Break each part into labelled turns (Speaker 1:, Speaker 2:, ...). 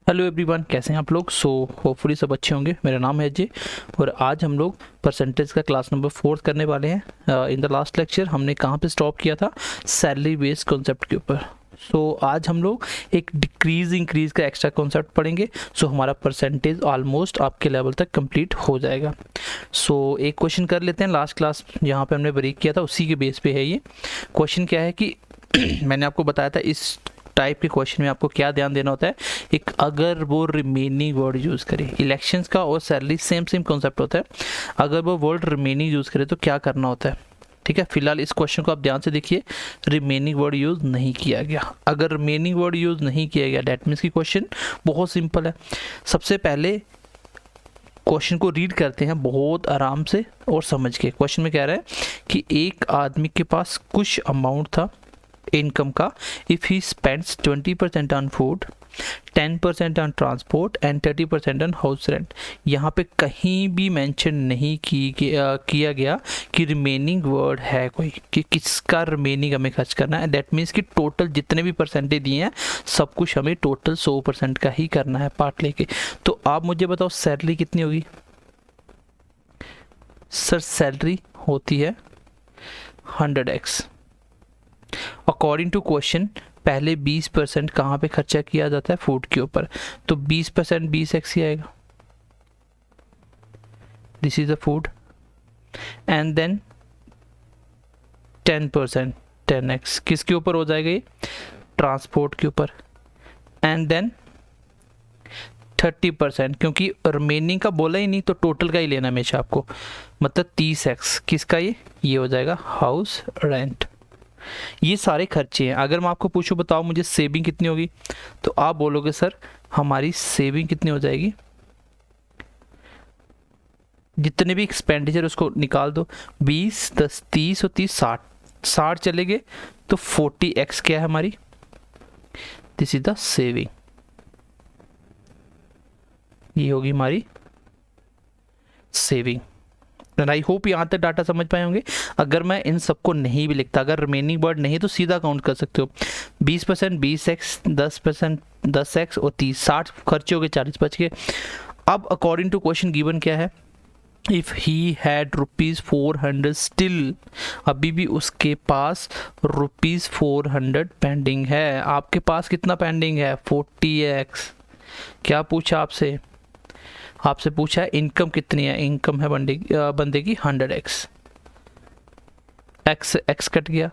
Speaker 1: Hello everyone, कैसे हैं आप लोग। होपफुली सब अच्छे होंगे। मेरा नाम है अजय और आज हम लोग परसेंटेज का क्लास नंबर 4 करने वाले हैं। इन द लास्ट लेक्चर हमने कहाँ पे स्टॉप किया था? सैलरी बेस्ड कॉन्सेप्ट के ऊपर। आज हम लोग एक डिक्रीज इंक्रीज का एक्स्ट्रा कॉन्सेप्ट पढ़ेंगे। हमारा परसेंटेज ऑलमोस्ट आपके लेवल तक कंप्लीट हो जाएगा। एक क्वेश्चन कर लेते हैं। लास्ट क्लास जहाँ पे हमने ब्रेक किया था उसी के बेस पे है ये क्वेश्चन। क्या है कि मैंने आपको बताया था इस टाइप के क्वेश्चन में आपको क्या ध्यान देना होता है। एक अगर वो रिमेनिंग वर्ड यूज़ करे, इलेक्शंस का और सैलरी सेम कॉन्सेप्ट होता है। अगर वो वर्ड रिमेनिंग यूज़ करे तो क्या करना होता है, ठीक है। फिलहाल इस क्वेश्चन को आप ध्यान से देखिए। रिमेनिंग वर्ड यूज़ नहीं किया गया। अगर रिमेनिंग वर्ड यूज़ नहीं किया गया दैट मीन्स की क्वेश्चन बहुत सिंपल है। सबसे पहले क्वेश्चन को रीड करते हैं बहुत आराम से और समझ के। क्वेश्चन में कह रहा है कि एक आदमी के पास कुछ अमाउंट था इनकम का, if he spends 20% on food, 10% on transport and 30% on house rent. यहाँ पे कहीं भी मेंशन नहीं किया गया कि रिमेनिंग वर्ड है कोई, कि किसका रिमेनिंग हमें खर्च करना है। दैट मीन्स कि टोटल जितने भी परसेंटेज दिए हैं सब कुछ हमें टोटल 100% का ही करना है पार्ट लेके। तो आप मुझे बताओ सैलरी कितनी होगी। सर सैलरी होती है 100x। अकॉर्डिंग टू क्वेश्चन पहले 20% कहाँ पे खर्चा किया जाता है? फूड के ऊपर। तो 20% 20x ही आएगा। This is the food and then 10% 10x किसके ऊपर हो जाएगा? ये ट्रांसपोर्ट के ऊपर। एंड देन 30%, क्योंकि रिमेनिंग का बोला ही नहीं तो टोटल का ही लेना हमेशा आपको, मतलब 30x किसका? ये हो जाएगा हाउस रेंट। ये सारे खर्चे हैं। अगर मैं आपको पूछूं बताओ मुझे सेविंग कितनी होगी, तो आप बोलोगे सर हमारी सेविंग कितनी हो जाएगी। जितने भी एक्सपेंडिचर उसको निकाल दो। 20 10 30 और 30 60 चले गए तो 40x क्या है हमारी? This is the saving. ये होगी हमारी सेविंग। आई होप यहाँ तक डाटा समझ पाए होंगे। अगर मैं इन सबको नहीं भी लिखता, अगर रिमेनिंग वर्ड नहीं तो सीधा काउंट कर सकते हो। 20% 20x, 10% 10x और 30 60 खर्चे हो गए, 40 बच गए। अब अकॉर्डिंग टू क्वेश्चन गिवन क्या है? इफ़ ही हैड ₹400 स्टिल, अभी भी उसके पास ₹400 पेंडिंग है। आपके पास कितना पेंडिंग है? 40x। क्या पूछा आपसे? आपसे पूछा है इनकम कितनी है। इनकम है बंदे की 100x। x कट गया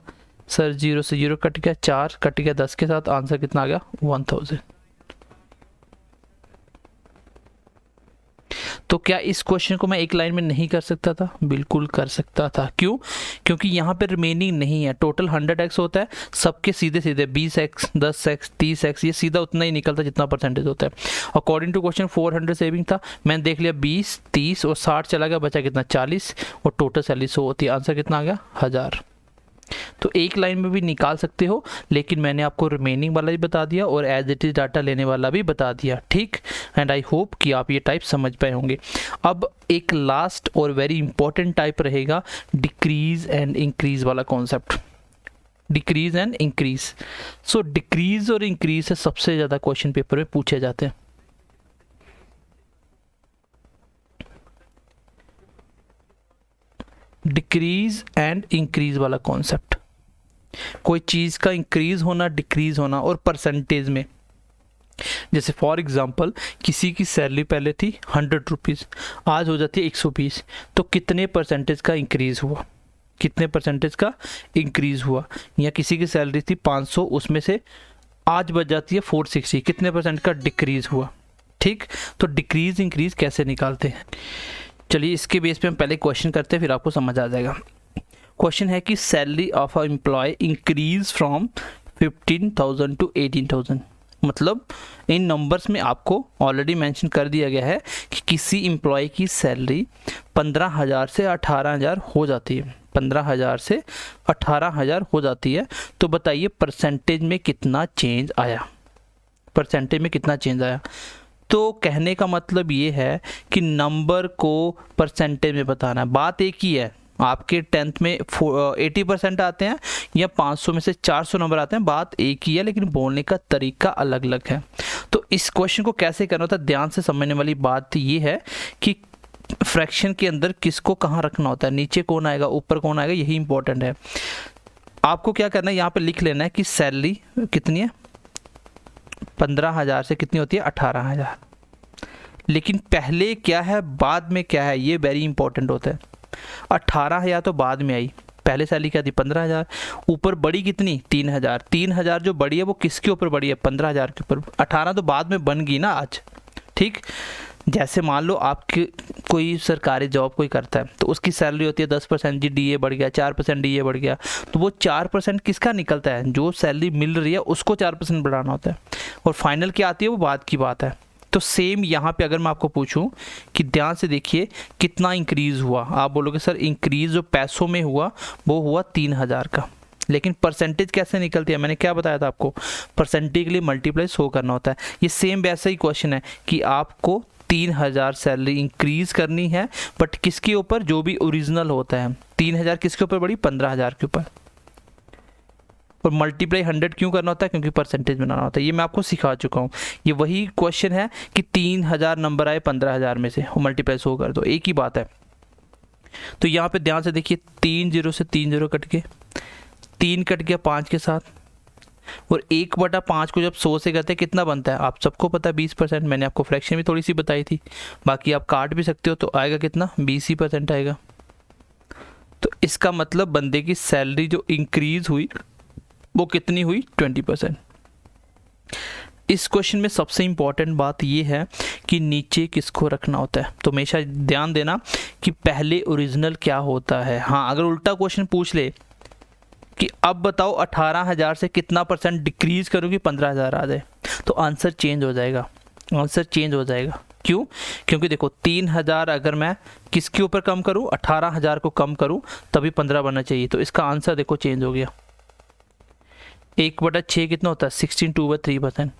Speaker 1: सर, 0 से 0 कट गया, 4 कट गया 10 के साथ, आंसर कितना आ गया? 1000। तो क्या इस क्वेश्चन को मैं एक लाइन में नहीं कर सकता था? बिल्कुल कर सकता था। क्यों? क्योंकि यहाँ पे रिमेनिंग नहीं है। टोटल 100x होता है, सबके सीधे सीधे 20x 10x 30x ये सीधा उतना ही निकलता जितना परसेंटेज होता है। अकॉर्डिंग टू क्वेश्चन 400 सेविंग था, मैंने देख लिया 20 30 और 60 चला गया, बचा कितना? 40 और टोटल सैलरी 100 होती है। आंसर कितना आ गया? 1000। तो एक लाइन में भी निकाल सकते हो, लेकिन मैंने आपको रिमेनिंग वाला भी बता दिया और एज इट इज डाटा लेने वाला भी बता दिया, ठीक। एंड आई होप कि आप ये टाइप समझ पाए होंगे। अब एक लास्ट और वेरी इंपॉर्टेंट टाइप रहेगा डिक्रीज एंड इंक्रीज वाला concept. Decrease and increase. Decrease और इंक्रीज से सबसे ज़्यादा क्वेश्चन पेपर में पूछे जाते हैं। डिक्रीज एंड इंक्रीज वाला कॉन्सेप्ट, कोई चीज़ का इंक्रीज होना डिक्रीज होना और परसेंटेज में। जैसे फॉर एग्जांपल किसी की सैलरी पहले थी 100 रुपीज़, आज हो जाती है 120, तो कितने परसेंटेज का इंक्रीज हुआ? कितने परसेंटेज का इंक्रीज हुआ? या किसी की सैलरी थी 500, उसमें से आज बच जाती है 460, कितने परसेंट का डिक्रीज हुआ? ठीक। तो डिक्रीज इंक्रीज कैसे निकालते हैं? चलिए इसके बेस पे हम पहले क्वेश्चन करते हैं, फिर आपको समझ आ जाएगा। क्वेश्चन है कि salary of a employ increase from 15,000 to 18,000। मतलब इन नंबर्स में आपको ऑलरेडी मेंशन कर दिया गया है कि किसी एम्प्लॉय की सैलरी 15,000 से 18,000 हो जाती है। 15,000 से 18,000 हो जाती है। तो बताइए परसेंटेज में कितना चेंज आया? परसेंटेज में कितना चेंज आया? तो कहने का मतलब ये है कि नंबर को परसेंटेज में बताना है। बात एक ही है, आपके 10th में 80% आते हैं या 500 में से 400 नंबर आते हैं, बात एक ही है, लेकिन बोलने का तरीका अलग अलग है। तो इस क्वेश्चन को कैसे करना होता है, ध्यान से समझने वाली बात ये है कि फ्रैक्शन के अंदर किसको कहाँ रखना होता है, नीचे कौन आएगा ऊपर कौन आएगा, यही इंपॉर्टेंट है। आपको क्या करना है, यहाँ पे लिख लेना है कि सैलरी कितनी है, 15,000 से कितनी होती है, 18,000। लेकिन पहले क्या है बाद में क्या है, ये वेरी इंपॉर्टेंट होता है। 18,000 तो बाद में आई, पहले सैलरी क्या थी 15,000, ऊपर बड़ी कितनी 3,000। 3,000 जो बड़ी है वो किसके ऊपर बड़ी है, 15,000 के ऊपर। 18 तो बाद में बन गई ना आज, ठीक। जैसे मान लो आपके कोई सरकारी जॉब कोई करता है तो उसकी सैलरी होती है 10%, जी डीए बढ़ गया, 4% डीए बढ़ गया, तो वो 4% किसका निकलता है, जो सैलरी मिल रही है उसको 4% बढ़ाना होता है, और फाइनल क्या आती है वो बाद की बात है। तो सेम यहाँ पे अगर मैं आपको पूछूं कि ध्यान से देखिए कितना इंक्रीज़ हुआ, आप बोलोगे सर इंक्रीज़ जो पैसों में हुआ वो हुआ 3,000 का, लेकिन परसेंटेज कैसे निकलती है, मैंने क्या बताया था आपको, परसेंटेज के लिए मल्टीप्लाई 100 करना होता है। ये सेम वैसा ही क्वेश्चन है कि आपको 3,000 सैलरी इंक्रीज़ करनी है, बट किसके ऊपर, जो भी ओरिजिनल होता है। 3,000 किसके ऊपर बढ़ी, 15,000 के ऊपर, और मल्टीप्लाई 100 क्यों करना होता है, क्योंकि परसेंटेज बनाना होता है। ये मैं आपको सिखा चुका हूँ। ये वही क्वेश्चन है कि 3,000 नंबर आए 15,000 में से, और मल्टीप्लाई 100 कर दो, एक ही बात है। तो यहाँ पे ध्यान से देखिए 3 0 से 3 0 कट के, 3 कट गया 5 के साथ, और 1/5 को जब 100 से करते हैं कितना बनता है, आप सबको पता है 20%। मैंने आपको फ्रैक्शन भी थोड़ी सी बताई थी, बाकी आप काट भी सकते हो, तो आएगा कितना 20% आएगा। तो इसका मतलब बंदे की सैलरी जो इंक्रीज हुई वो कितनी हुई, 20%। इस क्वेश्चन में सबसे इंपॉर्टेंट बात ये है कि नीचे किसको रखना होता है। तो हमेशा ध्यान देना कि पहले ओरिजिनल क्या होता है। हाँ, अगर उल्टा क्वेश्चन पूछ ले कि अब बताओ 18,000 से कितना परसेंट डिक्रीज करूँ कि 15,000 आ जाए, तो आंसर चेंज हो जाएगा, आंसर चेंज हो जाएगा। क्यों, क्योंकि देखो 3,000 अगर मैं किसके ऊपर कम करूँ, 18,000 को कम करूँ तभी 15 बनना चाहिए। तो इसका आंसर देखो चेंज हो गया। 1/6 कितना होता है, 16 2/3%।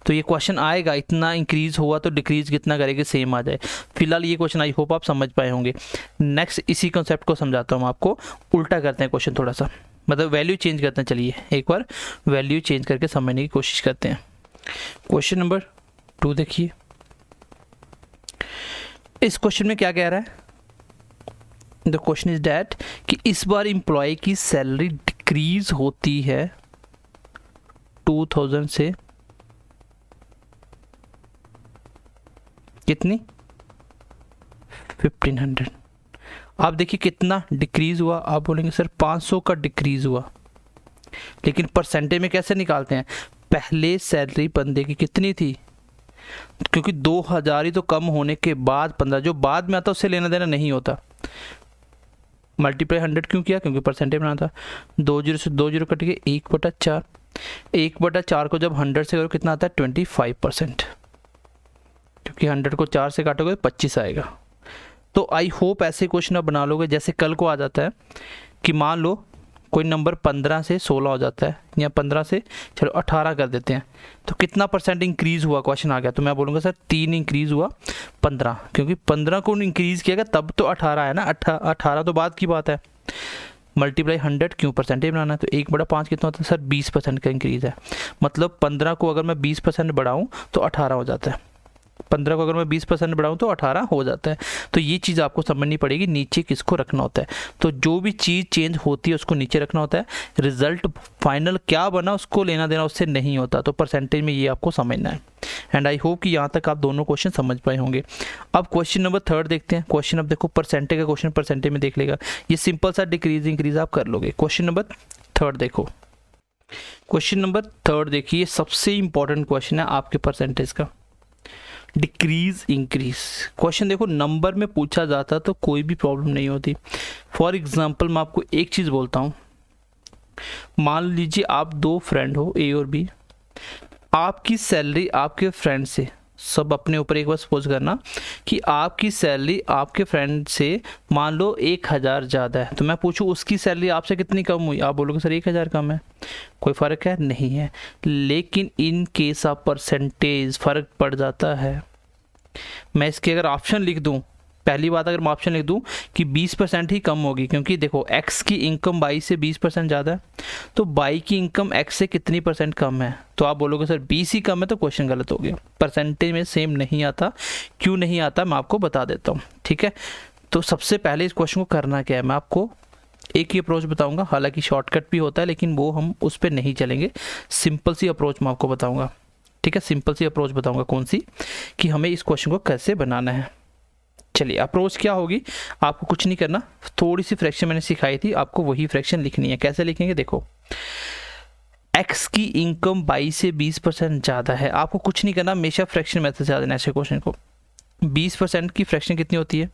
Speaker 1: तो ये क्वेश्चन आएगा, इतना इंक्रीज हुआ तो डिक्रीज कितना करेगा, सेम आ जाए। फिलहाल ये क्वेश्चन आई होप आप समझ पाए होंगे। नेक्स्ट इसी कॉन्सेप्ट को समझाता हूँ आपको, उल्टा करते हैं क्वेश्चन थोड़ा सा, मतलब वैल्यू चेंज करते हैं। चलिए एक बार वैल्यू चेंज करके समझने की कोशिश करते हैं। क्वेश्चन नंबर 2 देखिए, इस क्वेश्चन में क्या कह रहा है, द क्वेश्चन इज डैट कि इस बार एम्प्लॉय की सैलरी डिक्रीज होती है 2,000 से कितनी, 1,500। आप देखिए कितना डिक्रीज हुआ, आप बोलेंगे सर 500 का डिक्रीज हुआ, लेकिन परसेंटेज में कैसे निकालते हैं, पहले सैलरी बंदे की कितनी थी, क्योंकि 2,000 ही तो कम होने के बाद 15, जो बाद में आता उससे लेना देना नहीं होता। मल्टीप्लाई 100 क्यों किया, क्योंकि परसेंटेज बनाना था। 2 0 से 2 0 कट के 1/4, 1/4 को जब 100 से करो कितना आता है, 25%, क्योंकि 100 को 4 से काटोगे 25 आएगा। तो आई होप ऐसे क्वेश्चन आप बना लोगे। जैसे कल को आ जाता है कि मान लो कोई नंबर 15 से 16 हो जाता है, या 15 से चलो 18 कर देते हैं, तो कितना परसेंट इंक्रीज़ हुआ, क्वेश्चन आ गया, तो मैं बोलूँगा सर 3 इंक्रीज़ हुआ 15, क्योंकि 15 को इंक्रीज़ किया गया तब तो 18 है ना, 18 तो बाद की बात है। मल्टीप्लाई 100 क्यों, परसेंटेज बनाना है, तो 1/5 कितना होता है सर, 20% का इंक्रीज़ है। मतलब 15 को अगर मैं 20% बढ़ाऊँ तो 18 हो जाता है, 15 को अगर मैं 20% बढ़ाऊँ तो 18 हो जाता है। तो ये चीज़ आपको समझनी पड़ेगी, नीचे किसको रखना होता है। तो जो भी चीज़ चेंज होती है उसको नीचे रखना होता है, रिजल्ट फाइनल क्या बना उसको लेना देना उससे नहीं होता। तो परसेंटेज में ये आपको समझना है। एंड आई होप कि यहाँ तक आप दोनों क्वेश्चन समझ पाए होंगे। अब क्वेश्चन नंबर 3 देखते हैं। क्वेश्चन अब देखो परसेंटेज का क्वेश्चन परसेंटेज में देख लेगा, ये सिंपल सा डिक्रीज इंक्रीज आप कर लोगे। क्वेश्चन नंबर 3 देखो, क्वेश्चन नंबर 3 देखिए, सबसे इंपॉर्टेंट क्वेश्चन है आपके परसेंटेज का, डिक्रीज इंक्रीज। क्वेश्चन देखो नंबर में पूछा जाता तो कोई भी प्रॉब्लम नहीं होती। फॉर एग्जांपल मैं आपको एक चीज़ बोलता हूँ, मान लीजिए आप 2 फ्रेंड हो ए और बी, आपकी सैलरी आपके फ्रेंड से, सब अपने ऊपर एक बार सपोज करना कि आपकी सैलरी आपके फ्रेंड से मान लो 1,000 ज़्यादा है, तो मैं पूछूं उसकी सैलरी आपसे कितनी कम हुई, आप बोलोगे सर 1,000 कम है, कोई फ़र्क है नहीं है। लेकिन इन केस ऑफ परसेंटेज फ़र्क पड़ जाता है। मैं इसके अगर ऑप्शन लिख दूं पहली बात अगर मैं ऑप्शन लिख दूं कि 20% ही कम होगी, क्योंकि देखो x की इनकम y से 20% ज़्यादा है, तो y की इनकम x से कितनी % कम है, तो आप बोलोगे सर 20 ही कम है, तो क्वेश्चन गलत हो गया। परसेंटेज में सेम नहीं आता, क्यों नहीं आता मैं आपको बता देता हूँ, ठीक है। तो सबसे पहले इस क्वेश्चन को करना क्या है, मैं आपको एक ही अप्रोच बताऊँगा, हालाँकि शॉर्टकट भी होता है लेकिन वो हम उस पर नहीं चलेंगे, सिंपल सी अप्रोच मैं आपको बताऊँगा, ठीक है। सिंपल सी अप्रोच बताऊँगा कौन सी, कि हमें इस क्वेश्चन को कैसे बनाना है। चलिए अप्रोच क्या होगी, आपको कुछ नहीं करना, थोड़ी सी फ्रैक्शन मैंने सिखाई थी, आपको वही फ्रैक्शन लिखनी है। कैसे लिखेंगे, देखो x की इनकम y से 20% ज़्यादा है, आपको कुछ नहीं करना, हमेशा फ्रैक्शन मेथड से आ देना ऐसे क्वेश्चन को। 20% की फ्रैक्शन कितनी होती है,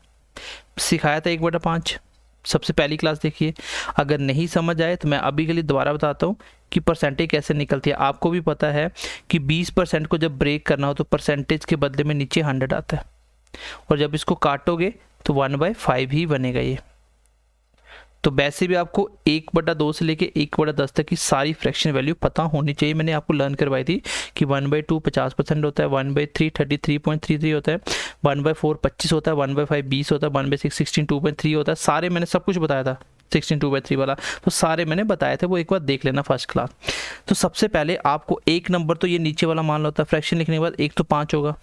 Speaker 1: सिखाया था 1/5, सबसे पहली क्लास देखिए। अगर नहीं समझ आए तो मैं अभी के लिए दोबारा बताता हूँ कि परसेंटेज कैसे निकलती है। आपको भी पता है कि 20% को जब ब्रेक करना हो तो परसेंटेज के बदले में नीचे 100 आता है, और जब इसको काटोगे तो 1/5 ही बनेगा ये। तो वैसे भी आपको 1/2 से लेके 1/10 तक की सारी फ्रैक्शन वैल्यू पता होनी चाहिए। मैंने आपको लर्न करवाई थी कि 1/2 50% होता है, 1/3 33.33 होता है, 1/4 25 होता है, 1/5 20 होता है, 1/6 16.2.3 होता है। सारे मैंने सब कुछ बताया था, 16/2/3 वाला तो सारे मैंने बताए थे, वो एक बार देख लेना फर्स्ट क्लास। तो सबसे पहले आपको एक नंबर तो ये नीचे वाला मान लो होता है, फ्रैक्शन लिखने के बाद एक तो 5 होगा।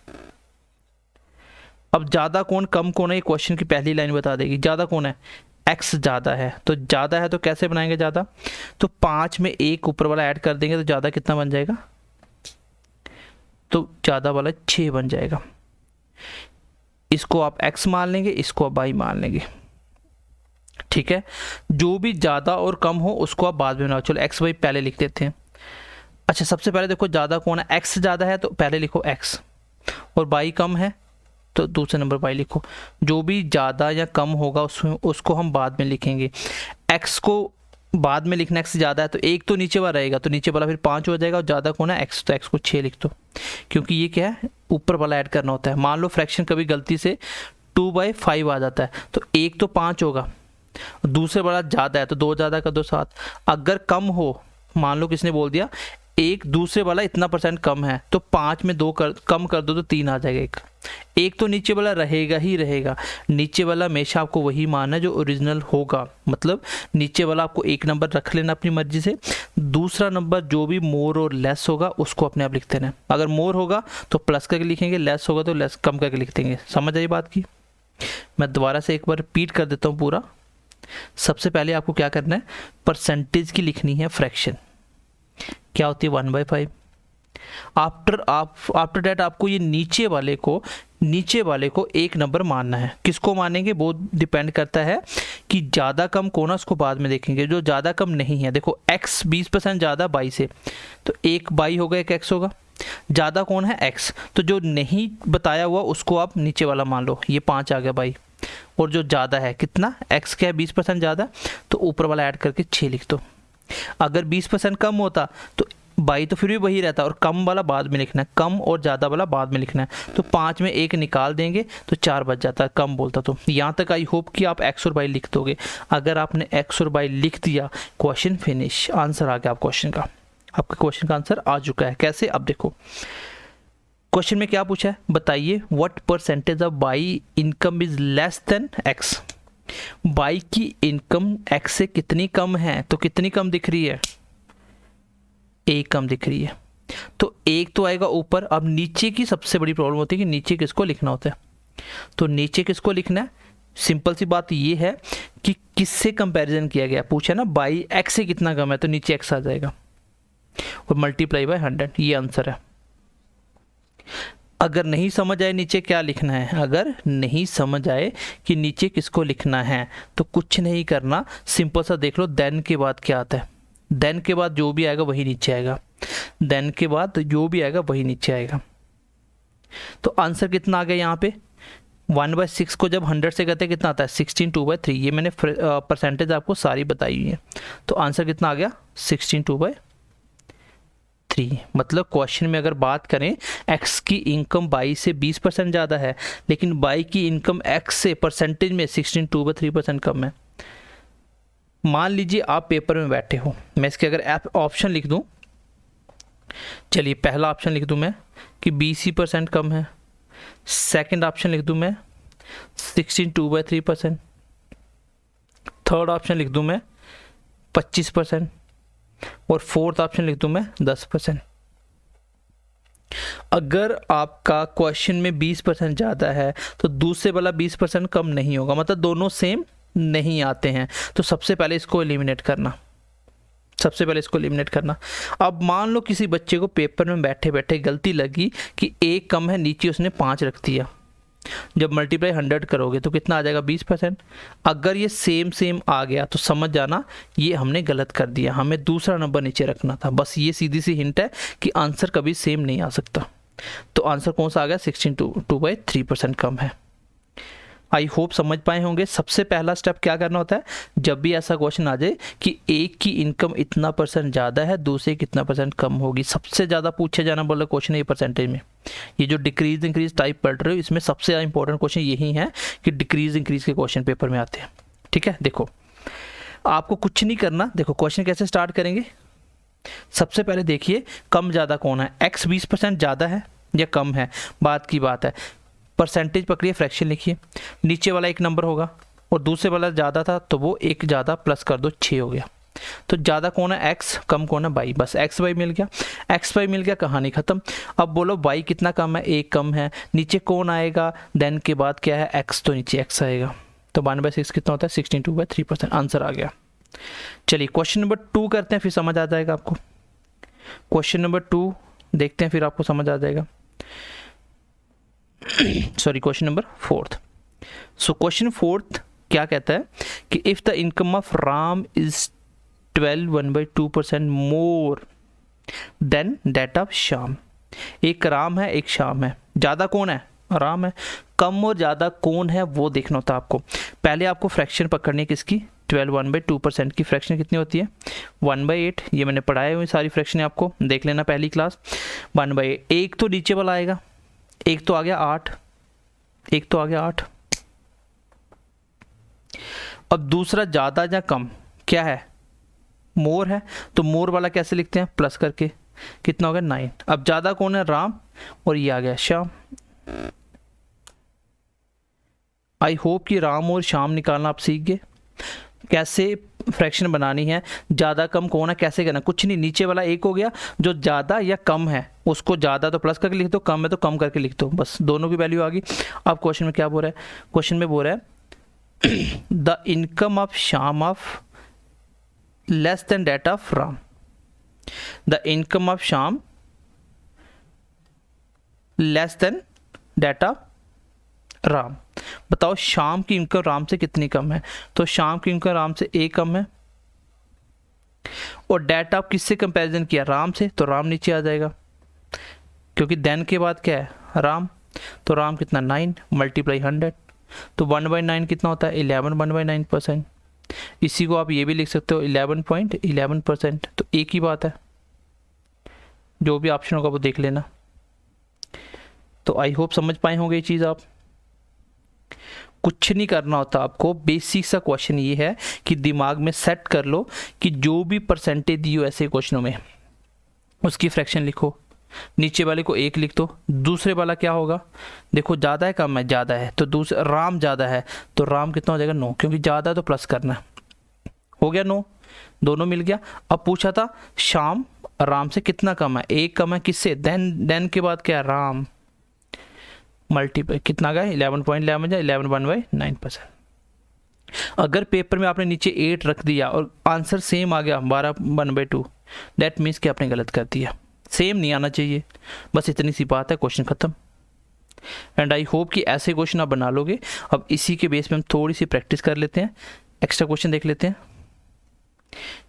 Speaker 1: अब ज़्यादा कौन कम कौन है, ये क्वेश्चन की पहली लाइन बता देगी। ज़्यादा कौन है, x ज़्यादा है, तो ज़्यादा है तो कैसे बनाएंगे ज़्यादा, तो 5 में एक ऊपर वाला ऐड कर देंगे तो ज़्यादा कितना बन जाएगा, तो ज़्यादा वाला 6 बन जाएगा। इसको आप x मान लेंगे, इसको आप y मान लेंगे, ठीक है। जो भी ज़्यादा और कम हो उसको आप बाद में बनाओ। चलो x y पहले लिख देते हैं। अच्छा सबसे पहले देखो ज़्यादा कौन है, x ज़्यादा है तो पहले लिखो x, और y कम है तो दूसरे नंबर y लिखो। जो भी ज़्यादा या कम होगा उसको हम बाद में लिखेंगे। x को बाद में लिखना, x ज़्यादा है तो एक तो नीचे वाला रहेगा, तो नीचे वाला फिर 5 हो जाएगा, और ज़्यादा कौन है x, तो x को 6 लिख दो, क्योंकि ये क्या है ऊपर वाला ऐड करना होता है। मान लो फ्रैक्शन कभी गलती से 2/5 आ जाता है, तो एक तो 5 होगा, दूसरे वाला ज़्यादा है तो 2 ज़्यादा कर दो 7। अगर कम हो, मान लो किसने बोल दिया एक दूसरे वाला इतना % कम है, तो 5 में 2 कम कर दो तो 3 आ जाएगा। एक तो नीचे वाला रहेगा ही रहेगा, नीचे वाला हमेशा आपको वही मानना है जो ओरिजिनल होगा, मतलब नीचे वाला आपको एक नंबर रख लेना अपनी मर्जी से, दूसरा नंबर जो भी मोर और लेस होगा उसको अपने आप लिख देना। अगर मोर होगा तो प्लस करके लिखेंगे, लेस होगा तो लेस कम करके लिख देंगे। समझ आई बात की, मैं दोबारा से एक बार रिपीट कर देता हूँ पूरा। सबसे पहले आपको क्या करना है, परसेंटेज की लिखनी है फ्रैक्शन, क्या होती है 1/5। आफ्टर डेट आपको ये नीचे वाले को एक नंबर मानना है। किसको मानेंगे वो डिपेंड करता है कि ज़्यादा कम कौन है, उसको बाद में देखेंगे। जो ज़्यादा कम नहीं है, देखो x 20% ज़्यादा y से, तो एक y होगा एक x होगा। ज़्यादा कौन है x, तो जो नहीं बताया हुआ उसको आप नीचे वाला मान लो, ये 5 आ गया y, और जो ज़्यादा है कितना x क्या है 20% ज़्यादा, तो ऊपर वाला ऐड करके 6 लिख दो। अगर 20% कम होता तो बाई तो फिर भी वही रहता, और कम वाला बाद में लिखना है, कम और ज़्यादा वाला बाद में लिखना है। तो 5 में एक निकाल देंगे तो 4 बच जाता है, कम बोलता। तो यहाँ तक आई होप कि आप x और y लिख दोगे। अगर आपने x और y लिख दिया, क्वेश्चन फिनिश, आंसर आ गया आप क्वेश्चन का, आपके क्वेश्चन का आंसर आ चुका है। कैसे, अब देखो क्वेश्चन में क्या पूछा है, बताइए what percentage of y income is less than x। y की इनकम x से कितनी कम है, तो कितनी कम दिख रही है, एक कम दिख रही है, तो एक तो आएगा ऊपर। अब नीचे की सबसे बड़ी प्रॉब्लम होती है कि नीचे किसको लिखना होता है, तो नीचे किसको लिखना है, सिंपल सी बात ये है कि किससे कंपैरिजन किया गया, पूछा ना बाई x से कितना कम है, तो नीचे x आ जाएगा और मल्टीप्लाई बाय 100, ये आंसर है। अगर नहीं समझ आए नीचे क्या लिखना है, अगर नहीं समझ आए कि नीचे किसको लिखना है, तो कुछ नहीं करना, सिंपल सा देख लो देन के बाद क्या आता है। देन के बाद जो भी आएगा वही नीचे आएगा, देन के बाद जो भी आएगा वही नीचे आएगा। तो आंसर कितना आ गया यहाँ पे, 1/6 को जब 100 से करते कितना आता है 16/2/3। ये मैंने परसेंटेज आपको सारी बताई हुई है। तो आंसर कितना आ गया 16/2/3। मतलब क्वेश्चन में अगर बात करें x की इनकम y से 20% ज़्यादा है, लेकिन y की इनकम x से परसेंटेज में 16/2/3% कम है। मान लीजिए आप पेपर में बैठे हो, मैं इसके अगर ऑप्शन लिख दूं, चलिए पहला ऑप्शन लिख दूं मैं कि 20% कम है, सेकंड ऑप्शन लिख दूं मैं 16 2/3%। थर्ड ऑप्शन लिख दूं मैं 25% और फोर्थ ऑप्शन लिख दूं मैं 10%। अगर आपका क्वेश्चन में 20% ज़्यादा है तो दूसरे वाला 20% कम नहीं होगा, मतलब दोनों सेम नहीं आते हैं। तो सबसे पहले इसको एलिमिनेट करना, सबसे पहले इसको एलिमिनेट करना। अब मान लो किसी बच्चे को पेपर में बैठे बैठे गलती लगी कि एक कम है, नीचे उसने 5 रख दिया। जब मल्टीप्लाई 100 करोगे तो कितना आ जाएगा 20%। अगर ये सेम सेम आ गया तो समझ जाना ये हमने गलत कर दिया, हमें दूसरा नंबर नीचे रखना था। बस ये सीधी सी हिंट है कि आंसर कभी सेम नहीं आ सकता। तो आंसर कौन सा आ गया 16 2/3% कम है। आई होप समझ पाए होंगे। सबसे पहला स्टेप क्या करना होता है, जब भी ऐसा क्वेश्चन आ जाए कि एक की इनकम इतना % ज़्यादा है, दूसरे कितना % कम होगी, सबसे ज़्यादा पूछे जाना वाला क्वेश्चन है ये परसेंटेज में। ये जो डिक्रीज इंक्रीज टाइप पढ़ रहे हो इसमें सबसे ज़्यादा इंपॉर्टेंट क्वेश्चन यही है कि डिक्रीज इंक्रीज के क्वेश्चन पेपर में आते हैं। ठीक है, देखो आपको कुछ नहीं करना। देखो क्वेश्चन कैसे स्टार्ट करेंगे, सबसे पहले देखिए कम ज़्यादा कौन है, x 20% ज़्यादा है या कम है, बात की बात है। परसेंटेज पकड़िए, फ्रैक्शन लिखिए, नीचे वाला एक नंबर होगा और दूसरे वाला ज़्यादा था तो वो एक ज़्यादा प्लस कर दो, 6 हो गया। तो ज़्यादा कौन है x, कम कौन है y, बस x y मिल गया, x y मिल गया, कहानी ख़त्म। अब बोलो y कितना कम है, एक कम है, नीचे कौन आएगा, देन के बाद क्या है x, तो नीचे x आएगा। तो 1/6 कितना होता है 16 2/3%, आंसर आ गया। चलिए क्वेश्चन नंबर 2 करते हैं, फिर समझ आ जाएगा आपको। क्वेश्चन नंबर 2 देखते हैं, फिर आपको समझ आ जाएगा। Sorry, question number 4। So question 4 क्या कहता है कि if the income of Ram is 12 1/2% more than that of Shyam. एक राम है एक श्याम है, ज़्यादा कौन है, राम है। कम और ज़्यादा कौन है वो देखना होता है आपको। पहले आपको फ्रैक्शन पकड़नी है किसकी, 12 1/2% की फ्रैक्शन कितनी होती है 1/8। ये मैंने पढ़ाए हुए सारी फ्रैक्शन, आपको देख लेना पहली क्लास। 1/8, एक तो नीचे वाला आएगा, एक तो आ गया 8, एक तो आ गया 8। अब दूसरा ज़्यादा या कम क्या है, मोर है, तो मोर वाला कैसे लिखते हैं, प्लस करके, कितना हो गया 9। अब ज़्यादा कौन है, राम, और ये आ गया श्याम। आई होप कि राम और श्याम निकालना आप सीख गए, कैसे फ्रैक्शन बनानी है। ज़्यादा कम कौन है, कैसे करना, कुछ नहीं, नीचे वाला एक हो गया, जो ज़्यादा या कम है उसको ज़्यादा तो प्लस करके लिख दो, कम है तो कम करके लिख दो, बस दोनों की वैल्यू आ गई। अब क्वेश्चन में क्या बोल रहा है, क्वेश्चन में बोल रहा है the income of Shyam of less than that of Ram. The income of Shyam less than that of Ram. बताओ शाम की इनकम राम से कितनी कम है, तो शाम की इनकम राम से एक कम है। और डेट ऑफ किससे कंपैरिजन किया, राम से, तो राम नीचे आ जाएगा क्योंकि देन के बाद क्या है राम। तो राम कितना 9 मल्टीप्लाई 100, तो 1/9 कितना होता है 11 1/9%। इसी को आप ये भी लिख सकते हो 11.11%। तो एक ही बात है, जो भी ऑप्शन होगा वो देख लेना। तो आई होप समझ पाए होंगे ये चीज़ आप। कुछ नहीं करना होता आपको, बेसिक सा क्वेश्चन ये है कि दिमाग में सेट कर लो कि जो भी परसेंटेज दी हो ऐसे क्वेश्चनों में उसकी फ्रैक्शन लिखो, नीचे वाले को 1 लिख दो, दूसरे वाला क्या होगा, देखो ज़्यादा है कम है, ज़्यादा है तो दूसरा राम ज़्यादा है तो राम कितना हो जाएगा 9, क्योंकि ज़्यादा तो प्लस करना है, हो गया 9, दोनों मिल गया। अब पूछा था शाम राम से कितना कम है, 1 कम है, किससे, देन के बाद क्या है राम, मल्टीप्लाई कितना गया 11.11 या 11 1/9%। अगर पेपर में आपने नीचे 8 रख दिया और आंसर सेम आ गया 12 1/2, दैट मीन्स कि आपने गलत कर दिया, सेम नहीं आना चाहिए, बस इतनी सी बात है, क्वेश्चन खत्म। एंड आई होप कि ऐसे क्वेश्चन आप बना लोगे। अब इसी के बेस पे हम थोड़ी सी प्रैक्टिस कर लेते हैं, एक्स्ट्रा क्वेश्चन देख लेते हैं।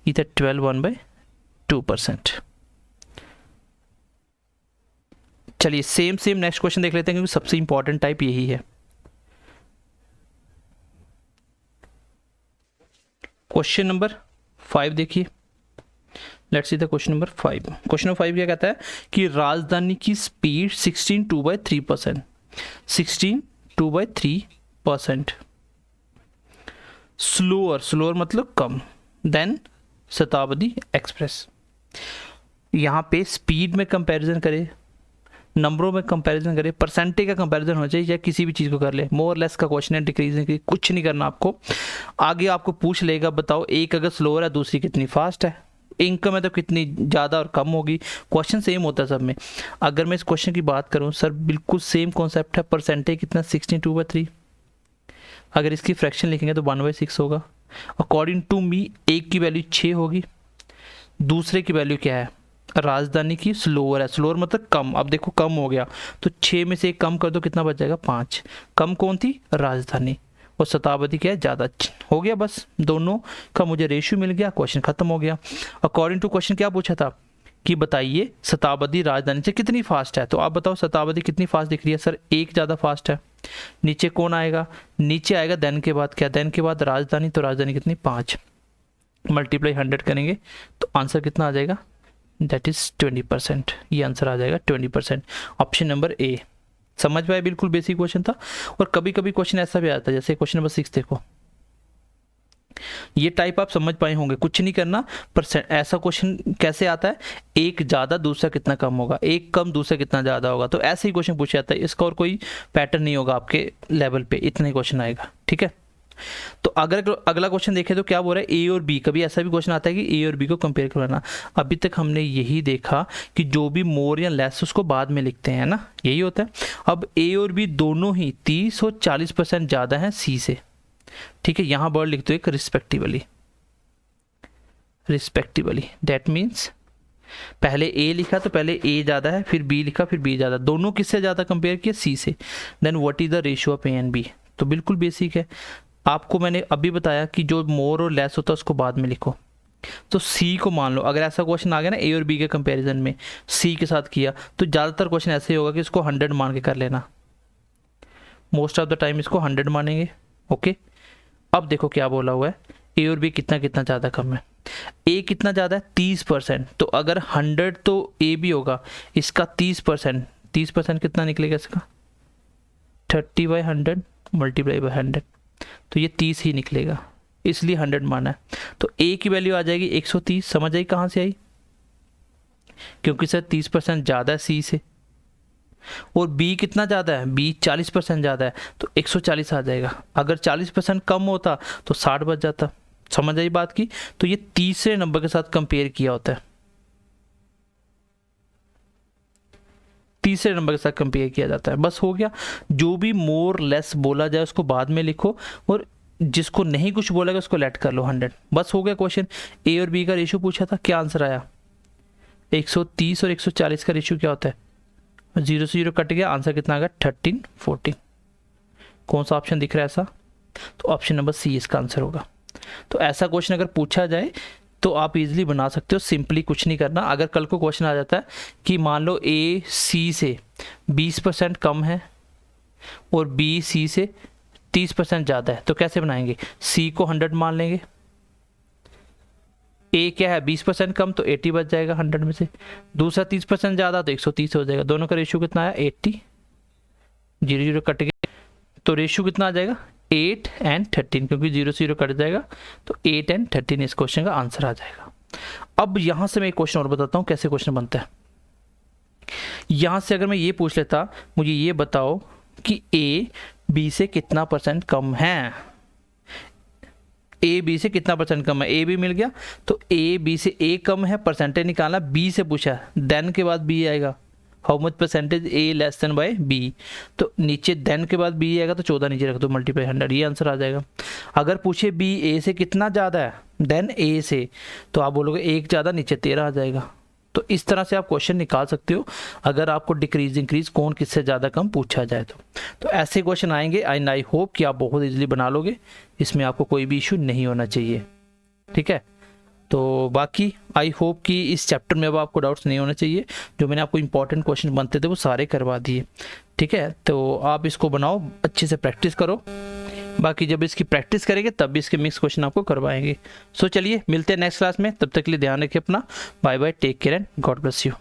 Speaker 1: ये था 12 1/2%। चलिए सेम नेक्स्ट क्वेश्चन देख लेते हैं क्योंकि सबसे इंपॉर्टेंट टाइप यही है। क्वेश्चन नंबर 5 देखिए, let's see the question number 5। Question number 5 क्या कहता है कि राजधानी की स्पीड 16 2/3%, 16 2/3%। स्लोअर मतलब कम देन शताब्दी एक्सप्रेस। यहाँ पे स्पीड में कंपैरिजन करें, नंबरों में कंपैरिजन करें, परसेंटेज का कंपैरिजन होना चाहिए, या किसी भी चीज़ को कर ले, मोर लेस का क्वेश्चन है, डिक्रीजिंग कुछ नहीं करना आपको। आगे आपको पूछ लेगा बताओ एक अगर स्लोअर है दूसरी कितनी फास्ट है, इनकम है तो कितनी ज़्यादा और कम होगी। क्वेश्चन सेम होता है सब में। अगर मैं इस क्वेश्चन की बात करूँ सर, बिल्कुल सेम कॉन्सेप्ट है। परसेंटेज कितना 62/3, अगर इसकी फ्रैक्शन लिखेंगे तो 1/6 होगा। अकॉर्डिंग टू मी एक की वैल्यू 6 होगी, दूसरे की वैल्यू क्या है, राजधानी की स्लोअर है, स्लोअर मतलब कम। अब देखो कम हो गया तो 6 में से 1 कम कर दो, कितना बच जाएगा 5। कम कौन थी, राजधानी, और शताब्दी क्या है, ज़्यादा। हो गया, बस दोनों का मुझे रेशियो मिल गया, क्वेश्चन खत्म हो गया। अकॉर्डिंग टू क्वेश्चन क्या पूछा था कि बताइए शताब्दी राजधानी से कितनी फास्ट है, तो आप बताओ शताब्दी कितनी फास्ट दिख रही है सर, 1 ज़्यादा फास्ट है। नीचे कौन आएगा, नीचे आएगा देन के बाद क्या, देन के बाद राजधानी, तो राजधानी कितनी 5, मल्टीप्लाई 100 करेंगे तो आंसर कितना आ जाएगा, दैट इज 20%। ये आंसर आ जाएगा 20%, ऑप्शन नंबर ए। समझ पाए, बिल्कुल बेसिक क्वेश्चन था। और कभी कभी क्वेश्चन ऐसा भी आता है, जैसे क्वेश्चन नंबर 6 देखो, ये टाइप आप समझ पाए होंगे, कुछ नहीं करना। परसेंट ऐसा क्वेश्चन कैसे आता है, एक ज़्यादा दूसरा कितना कम होगा, एक कम दूसरा कितना ज़्यादा होगा, तो ऐसे ही क्वेश्चन पूछा जाता है। इसका और कोई पैटर्न नहीं होगा आपके लेवल पे, इतना ही क्वेश्चन आएगा, ठीक है। तो अगर अगला क्वेश्चन देखें तो क्या बोल रहा है, ए और बी। कभी ऐसा भी क्वेश्चन आता है कि ए और बी को कंपेयर करवाना। अभी तक हमने यही देखा कि जो भी मोर या लेस उसको बाद में लिखते हैं ना, यही होता है। अब ए और बी दोनों ही 30 और 40% ज़्यादा हैं सी से, ठीक है। यहाँ वर्ड लिख दो एक रिस्पेक्टिवली, रिस्पेक्टिवली, दैट मीन्स पहले ए लिखा तो पहले ए ज़्यादा है, फिर बी लिखा फिर बी ज़्यादा, दोनों किससे ज़्यादा कंपेयर किया, सी से। Then what is the ratio of A and B, तो बिल्कुल बेसिक है। आपको मैंने अभी बताया कि जो मोर और लेस होता है उसको बाद में लिखो। तो सी को मान लो, अगर ऐसा क्वेश्चन आ गया ना ए और बी के कंपैरिजन में सी के साथ किया, तो ज़्यादातर क्वेश्चन ऐसे ही होगा कि इसको 100 मान के कर लेना, मोस्ट ऑफ द टाइम इसको 100 मानेंगे, ओके। अब देखो क्या बोला हुआ है, ए और बी कितना कितना ज़्यादा कम है, ए कितना ज़्यादा है 30%, तो अगर 100 तो ए भी होगा, इसका 30%, 30% कितना निकलेगा इसका, 30/100 मल्टीप्लाई बाई 100, तो ये 30 ही निकलेगा, इसलिए 100 माना है। तो ए की वैल्यू आ जाएगी 130, समझ आई कहाँ से आई, क्योंकि सर 30% ज़्यादा है सी से, और बी कितना ज़्यादा है, बी 40% ज़्यादा है, तो 140 आ जाएगा। अगर 40% कम होता तो 60 बच जाता, समझ आई बात की। तो ये तीसरे नंबर के साथ कंपेयर किया होता है, तीसरे नंबर के साथ कंपेयर किया जाता है, बस हो गया। जो भी मोर लेस बोला जाए उसको बाद में लिखो, और जिसको नहीं कुछ बोलेगा उसको लेट कर लो 100, बस हो गया क्वेश्चन। ए और बी का रेशियो पूछा था, क्या आंसर आया, 130 और 140 का रेशियो क्या होता है, 0 से 0 कट गया, आंसर कितना आ गया 13, 14। कौन सा ऑप्शन दिख रहा है ऐसा, तो ऑप्शन नंबर सी इसका आंसर होगा। तो ऐसा क्वेश्चन अगर पूछा जाए तो आप इजीली बना सकते हो, सिंपली कुछ नहीं करना। अगर कल को क्वेश्चन आ जाता है कि मान लो ए सी से 20% कम है और बी सी से 30% ज़्यादा है, तो कैसे बनाएंगे, सी को 100 मान लेंगे, ए क्या है 20% कम तो 80 बच जाएगा 100 में से, दूसरा 30% ज़्यादा तो 130 हो जाएगा। दोनों का रेशियो कितना आया 80, 0 0 कट गया, तो रेशियो कितना आ जाएगा 8 और 13, क्योंकि 0 से 0 कट जाएगा, तो 8 और 13 इस क्वेश्चन का आंसर आ जाएगा। अब यहाँ से मैं एक क्वेश्चन और बताता हूँ कैसे क्वेश्चन बनता है। यहाँ से अगर मैं ये पूछ लेता, मुझे ये बताओ कि ए बी से कितना % कम है, ए बी से कितना % कम है, ए बी मिल गया, तो ए बी से ए कम है, परसेंटेज निकालना, बी से पूछा, देन के बाद बी आएगा, how much % A less than by B, तो नीचे देन के बाद बी आएगा, तो 14 नीचे रख दो मल्टीप्लाई 100, ये आंसर आ जाएगा। अगर पूछे बी ए से कितना ज़्यादा है देन ए से, तो आप बोलोगे 1 ज़्यादा, नीचे 13 आ जाएगा। तो इस तरह से आप क्वेश्चन निकाल सकते हो अगर आपको डिक्रीज इंक्रीज कौन किससे ज़्यादा कम पूछा जाए तो ऐसे क्वेश्चन आएंगे। आई होप कि आप बहुत इजीली बना लोगे, इसमें आपको कोई भी इशू नहीं होना चाहिए, ठीक है। तो बाकी आई होप कि इस चैप्टर में अब आपको डाउट्स नहीं होने चाहिए, जो मैंने आपको इंपॉर्टेंट क्वेश्चन बनते थे वो सारे करवा दिए, ठीक है। तो आप इसको बनाओ, अच्छे से प्रैक्टिस करो, बाकी जब इसकी प्रैक्टिस करेंगे तब भी इसके मिक्स क्वेश्चन आपको करवाएंगे। सो चलिए मिलते हैं नेक्स्ट क्लास में, तब तक के लिए ध्यान रखिए अपना, bye bye, take care and God bless you.